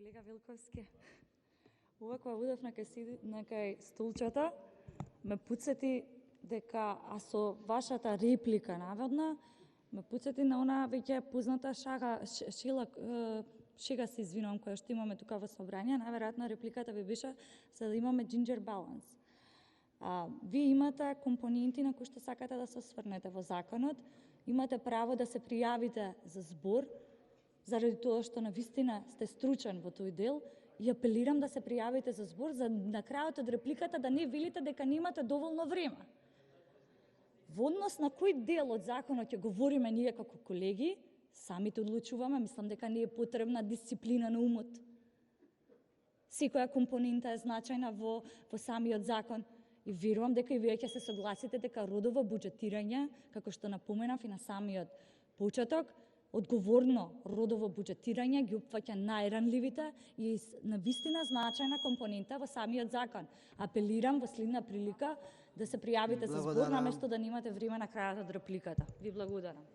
колега Вилковски. Ова кога удев на кај столчата, ме потсети дека, а со вашата реплика наводна, ме потсети на она веќе позната шега се извинувам, која што имаме тука во собрание, најверојатно репликата ви беше за да имаме ginger balance. Вие имате компоненти на кои што сакате да се осврнете во законот, имате право да се пријавите за збор, заради тоа што навистина сте стручен во тој дел и апелирам да се пријавите за збор, за на крајот од репликата да не велите дека немате доволно време. Во однос на кој дел од законот ќе говориме ние како колеги, самите одлучуваме, мислам дека не е потребна дисциплина на умот. Секоја компонента е значајна во самиот закон и верувам дека и вие ќе се согласите дека родово буџетирање, како што напоменав и на самиот почеток, одговорно родово буџетирање ги опфаќа најранливите и навистина значајна компонента во самиот закон. Апелирам во следна прилика да се пријавите за збор, наместо да немате време на крајот од репликата. Ви благодарам.